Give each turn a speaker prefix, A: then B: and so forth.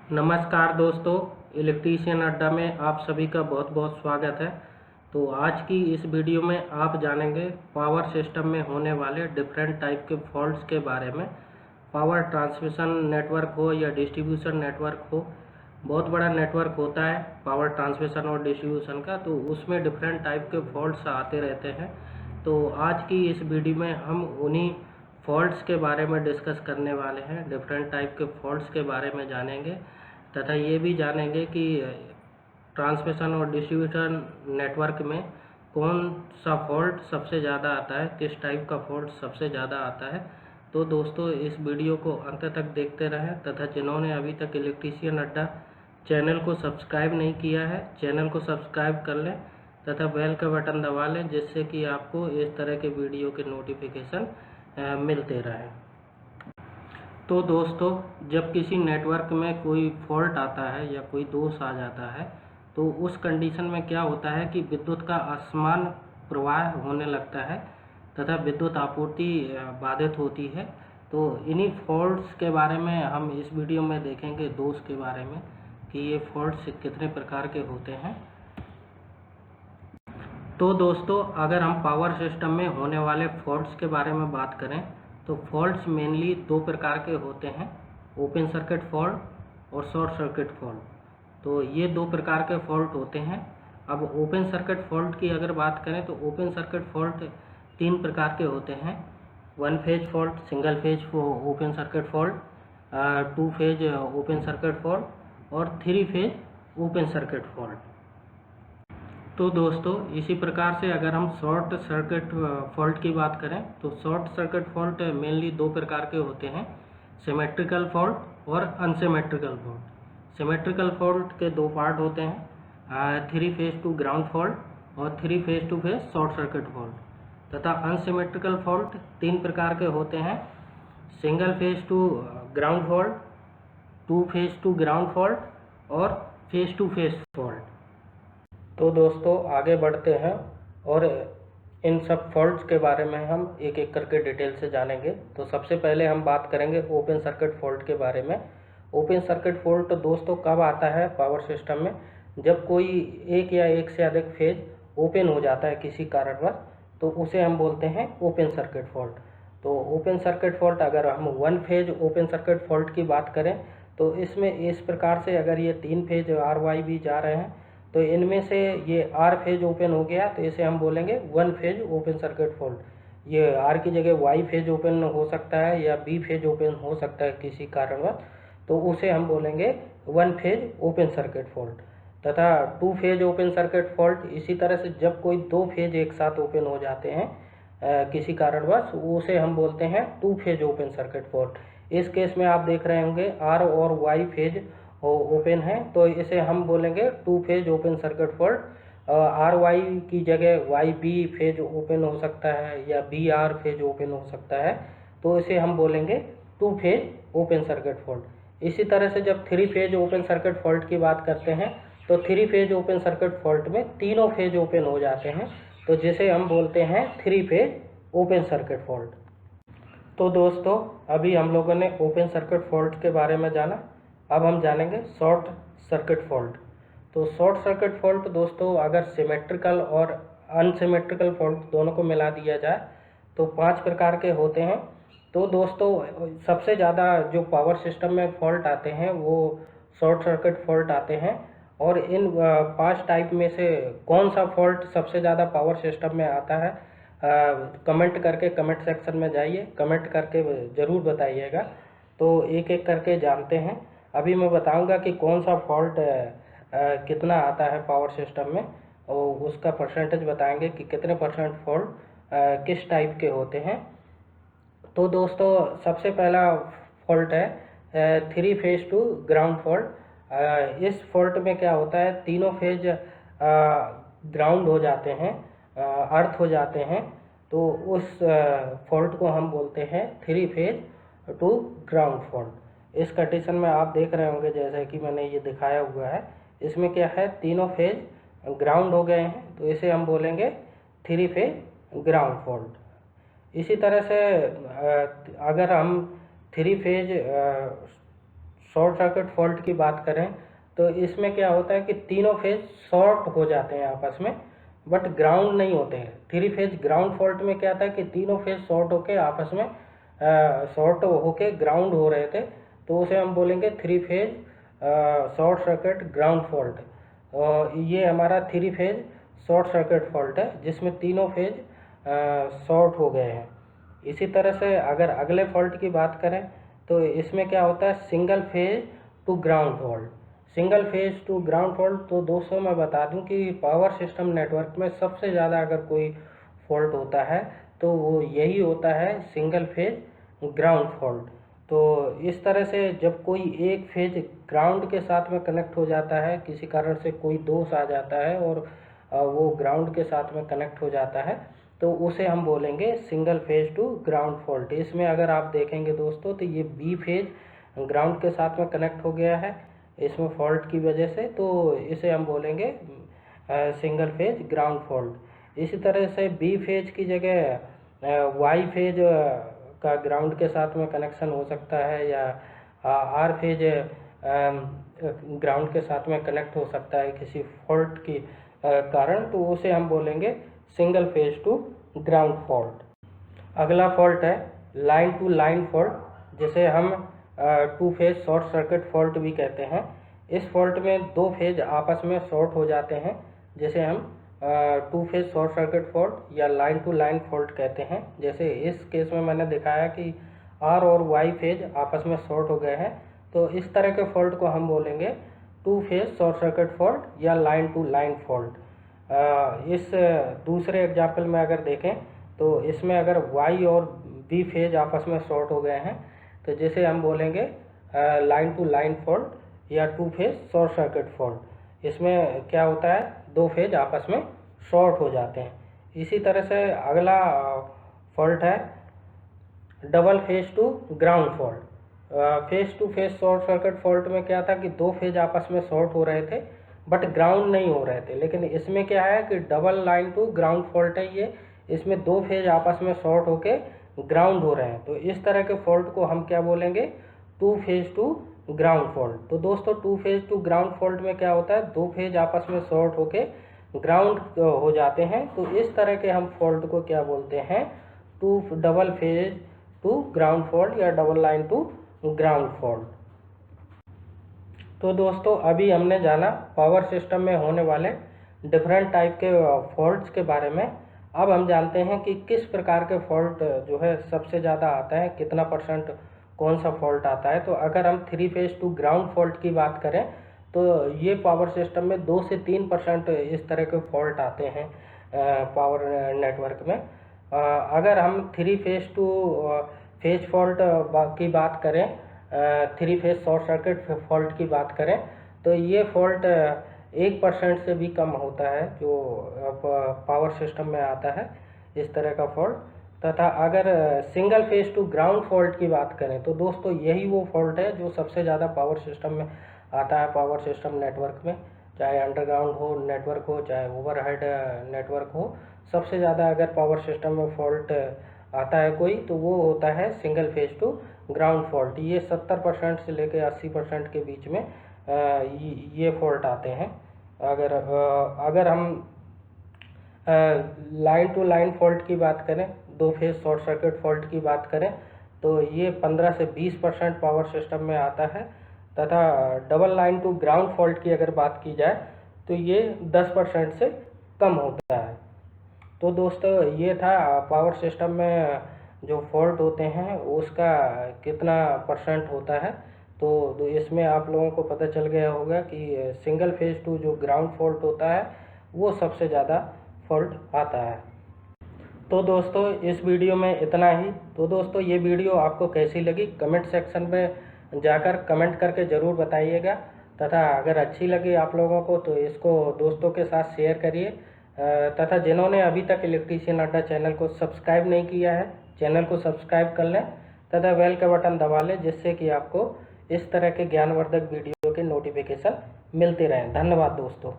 A: नमस्कार दोस्तों, इलेक्ट्रीशियन अड्डा में आप सभी का बहुत बहुत स्वागत है। तो आज की इस वीडियो में आप जानेंगे पावर सिस्टम में होने वाले डिफरेंट टाइप के फॉल्ट्स के बारे में। पावर ट्रांसमिशन नेटवर्क हो या डिस्ट्रीब्यूशन नेटवर्क हो, बहुत बड़ा नेटवर्क होता है पावर ट्रांसमिशन और डिस्ट्रीब्यूशन का, तो उसमें डिफरेंट टाइप के फॉल्ट्स आते रहते हैं। तो आज की इस वीडियो में हम उन्हीं फॉल्ट्स के बारे में डिस्कस करने वाले हैं, डिफरेंट टाइप के फॉल्ट्स के बारे में जानेंगे तथा ये भी जानेंगे कि ट्रांसमिशन और डिस्ट्रीब्यूशन नेटवर्क में कौन सा फॉल्ट सबसे ज़्यादा आता है, किस टाइप का फॉल्ट सबसे ज़्यादा आता है। तो दोस्तों, इस वीडियो को अंत तक देखते रहें तथा जिन्होंने अभी तक इलेक्ट्रीशियन अड्डा चैनल को सब्सक्राइब नहीं किया है, चैनल को सब्सक्राइब कर लें तथा बेल का बटन दबा लें, जिससे कि आपको इस तरह के वीडियो के नोटिफिकेशन मिलते रहें। तो दोस्तों, जब किसी नेटवर्क में कोई फॉल्ट आता है या कोई दोष आ जाता है, तो उस कंडीशन में क्या होता है कि विद्युत का असमान प्रवाह होने लगता है तथा विद्युत आपूर्ति बाधित होती है। तो इन्हीं फॉल्ट्स के बारे में हम इस वीडियो में देखेंगे, दोष के बारे में कि ये फॉल्ट्स कितने प्रकार के होते हैं। तो दोस्तों, अगर हम पावर सिस्टम में होने वाले फॉल्ट्स के बारे में बात करें तो फॉल्ट्स मेनली दो प्रकार के होते हैं, ओपन सर्किट फॉल्ट और शॉर्ट सर्किट फॉल्ट। तो ये दो प्रकार के फॉल्ट होते हैं। अब ओपन सर्किट फॉल्ट की अगर बात करें तो ओपन सर्किट फॉल्ट तीन प्रकार के होते हैं, one phase fault, single phase open circuit fault, two phase open circuit fault और three phase open circuit fault. तो दोस्तों, इसी प्रकार से अगर हम शॉर्ट सर्किट फॉल्ट की बात करें तो शॉर्ट सर्किट फॉल्ट मेनली दो प्रकार के होते हैं, सिमेट्रिकल फॉल्ट और अनसिमेट्रिकल फॉल्ट। सिमेट्रिकल फॉल्ट के दो पार्ट होते हैं, three phase to ground fault और three phase to phase short circuit fault. तथा अनसिमेट्रिकल फॉल्ट तीन प्रकार के होते हैं, single phase to ground fault, two phase to ground fault और फेज टू फेज फॉल्ट। तो दोस्तों, आगे बढ़ते हैं और इन सब फॉल्ट्स के बारे में हम एक एक करके डिटेल से जानेंगे। तो सबसे पहले हम बात करेंगे ओपन सर्किट फॉल्ट के बारे में। ओपन सर्किट फॉल्ट दोस्तों कब आता है पावर सिस्टम में, जब कोई एक या एक से अधिक फेज ओपन हो जाता है किसी कारणवश, तो उसे हम बोलते हैं ओपन सर्किट फॉल्ट। तो ओपन सर्किट फॉल्ट, अगर हम one phase open circuit fault की बात करें तो इसमें इस प्रकार से, अगर ये तीन फेज आर वाई भी जा रहे हैं तो इनमें से ये आर फेज ओपन हो गया तो इसे हम बोलेंगे one phase open circuit fault. ये आर की जगह वाई फेज ओपन हो सकता है या बी फेज ओपन हो सकता है किसी कारणवश, तो उसे हम बोलेंगे one phase open circuit fault. तथा two phase open circuit fault इसी तरह से, जब कोई दो फेज एक साथ ओपन हो जाते हैं किसी कारणवश, उसे हम बोलते हैं to phase open circuit fault. इस केस में आप देख रहे होंगे आर और वाई फेज ओपन है, तो इसे हम बोलेंगे two phase open circuit fault. R Y की जगह वाई बी फेज ओपन हो सकता है या बी आर फेज ओपन हो सकता है, तो इसे हम बोलेंगे two phase open circuit fault. इसी तरह से जब three phase open circuit fault की बात करते हैं तो three phase open circuit fault में तीनों फेज ओपन हो जाते हैं, तो जिसे हम बोलते हैं three phase open circuit fault. तो दोस्तों, अभी हम लोगों ने ओपन सर्किट फॉल्ट के बारे में जाना, अब हम जानेंगे शॉर्ट सर्किट फॉल्ट। तो शॉर्ट सर्किट फॉल्ट दोस्तों, अगर सिमेट्रिकल और अनसिमेट्रिकल फॉल्ट दोनों को मिला दिया जाए तो पांच प्रकार के होते हैं। तो दोस्तों, सबसे ज़्यादा जो पावर सिस्टम में फॉल्ट आते हैं वो शॉर्ट सर्किट फॉल्ट आते हैं। और इन पांच टाइप में से कौन सा फॉल्ट सबसे ज़्यादा पावर सिस्टम में आता है, कमेंट करके कमेंट सेक्शन में जाइए, कमेंट करके ज़रूर बताइएगा। तो एक एक करके जानते हैं। अभी मैं बताऊंगा कि कौन सा फॉल्ट कितना आता है पावर सिस्टम में, और उसका परसेंटेज बताएंगे कि कितने परसेंट फॉल्ट किस टाइप के होते हैं। तो दोस्तों, सबसे पहला फॉल्ट है three phase to ground fault. इस फॉल्ट में क्या होता है, तीनों फेज ग्राउंड हो जाते हैं, अर्थ हो जाते हैं, तो उस फॉल्ट को हम बोलते हैं three phase to ground fault. इस कंडीशन में आप देख रहे होंगे जैसे कि मैंने ये दिखाया हुआ है, इसमें क्या है, तीनों फेज ग्राउंड हो गए हैं, तो इसे हम बोलेंगे थ्री फेज ग्राउंड फॉल्ट। इसी तरह से अगर हम three phase short circuit fault की बात करें तो इसमें क्या होता है कि तीनों फेज शॉर्ट हो जाते हैं आपस में, बट ग्राउंड नहीं होते हैं। थ्री फेज ग्राउंड फॉल्ट में क्या था कि तीनों फेज शॉर्ट होके आपस में शॉर्ट होके ग्राउंड हो रहे थे, तो उसे हम बोलेंगे three phase short circuit ground fault. और ये हमारा three phase short circuit fault है जिसमें तीनों फेज शॉर्ट हो गए हैं। इसी तरह से अगर अगले फॉल्ट की बात करें तो इसमें क्या होता है single phase to ground fault. Single phase to ground fault, तो दोस्तों मैं बता दूं कि पावर सिस्टम नेटवर्क में सबसे ज़्यादा अगर कोई फॉल्ट होता है तो वो यही होता है सिंगल फेज ग्राउंड फॉल्ट। तो इस तरह से जब कोई एक फेज ग्राउंड के साथ में कनेक्ट हो जाता है, किसी कारण से कोई दोष आ जाता है और वो ग्राउंड के साथ में कनेक्ट हो जाता है, तो उसे हम बोलेंगे single phase to ground fault. इसमें अगर आप देखेंगे दोस्तों तो ये बी फेज ग्राउंड के साथ में कनेक्ट हो गया है इसमें फॉल्ट की वजह से, तो इसे हम बोलेंगे सिंगल फेज ग्राउंड फॉल्ट। इसी तरह से बी फेज की जगह वाई फेज का ग्राउंड के साथ में कनेक्शन हो सकता है, या आर फेज ग्राउंड के साथ में कनेक्ट हो सकता है किसी फॉल्ट की कारण, तो उसे हम बोलेंगे single phase to ground fault. अगला फॉल्ट है लाइन टू लाइन फॉल्ट, जिसे हम to phase short circuit fault भी कहते हैं। इस फॉल्ट में दो फेज आपस में शॉर्ट हो जाते हैं, जिसे हम to phase short circuit fault या लाइन टू लाइन फॉल्ट कहते हैं। जैसे इस केस में मैंने दिखाया कि आर और वाई फेज आपस में शॉर्ट हो गए हैं, तो इस तरह के फॉल्ट को हम बोलेंगे two phase short circuit fault या लाइन टू लाइन फॉल्ट। इस दूसरे एग्जाम्पल में अगर देखें तो इसमें अगर वाई और बी फेज आपस में शॉर्ट हो गए हैं तो जिसे हम बोलेंगे लाइन टू लाइन फॉल्ट या to phase short circuit fault. इसमें क्या होता है दो फेज आपस में शॉर्ट हो जाते हैं। इसी तरह से अगला फॉल्ट है double phase to ground fault. Phase to phase short circuit fault में क्या था कि दो फेज आपस में शॉर्ट हो रहे थे बट ग्राउंड नहीं हो रहे थे, लेकिन इसमें क्या है कि double line to ground fault है ये, इसमें दो फेज आपस में शॉर्ट होके ग्राउंड हो रहे हैं, तो इस तरह के फॉल्ट को हम क्या बोलेंगे two phase to ground fault. तो दोस्तों to phase to ground fault में क्या होता है दो फेज आपस में शॉर्ट होके ग्राउंड हो जाते हैं, तो इस तरह के हम फॉल्ट को क्या बोलते हैं two double phase to ground fault या double line to ground fault. तो दोस्तों अभी हमने जाना पावर सिस्टम में होने वाले डिफरेंट टाइप के फॉल्ट्स के बारे में। अब हम जानते हैं कि किस प्रकार के फॉल्ट जो है सबसे ज़्यादा आता है, कितना परसेंट कौन सा फॉल्ट आता है। तो अगर हम three phase to ground fault की बात करें तो ये पावर सिस्टम में 2 से 3% इस तरह के फॉल्ट आते हैं पावर नेटवर्क में। अगर हम three phase to phase fault की बात करें, three phase short circuit fault की बात करें तो ये फॉल्ट 1% से भी कम होता है जो पावर सिस्टम में आता है इस तरह का फॉल्ट। तथा अगर single phase to ground fault की बात करें तो दोस्तों यही वो फॉल्ट है जो सबसे ज़्यादा पावर सिस्टम में आता है, पावर सिस्टम नेटवर्क में, चाहे अंडरग्राउंड हो नेटवर्क हो चाहे ओवरहेड नेटवर्क हो। सबसे ज़्यादा अगर पावर सिस्टम में फॉल्ट आता है कोई तो वो होता है single phase to ground fault. ये 70% से लेकर 80% के बीच में ये फॉल्ट आते हैं। अगर हम लाइन टू लाइन फॉल्ट की बात करें, दो फेज शॉर्ट सर्किट फॉल्ट की बात करें तो ये 15 से 20% पावर सिस्टम में आता है। तथा double line to ground fault की अगर बात की जाए तो ये 10% से कम होता है। तो दोस्तों ये था पावर सिस्टम में जो फॉल्ट होते हैं उसका कितना परसेंट होता है। तो इसमें आप लोगों को पता चल गया होगा कि सिंगल फेज टू जो ग्राउंड फॉल्ट होता है वो सबसे ज़्यादा फॉल्ट आता है। तो दोस्तों इस वीडियो में इतना ही। तो दोस्तों ये वीडियो आपको कैसी लगी कमेंट सेक्शन में जाकर कमेंट करके ज़रूर बताइएगा। तथा अगर अच्छी लगी आप लोगों को तो इसको दोस्तों के साथ शेयर करिए। तथा जिन्होंने अभी तक इलेक्ट्रीशियन अड्डा चैनल को सब्सक्राइब नहीं किया है चैनल को सब्सक्राइब कर लें तथा बेल का बटन दबा लें, जिससे कि आपको इस तरह के ज्ञानवर्धक वीडियो के नोटिफिकेशन मिलते रहें। धन्यवाद दोस्तों।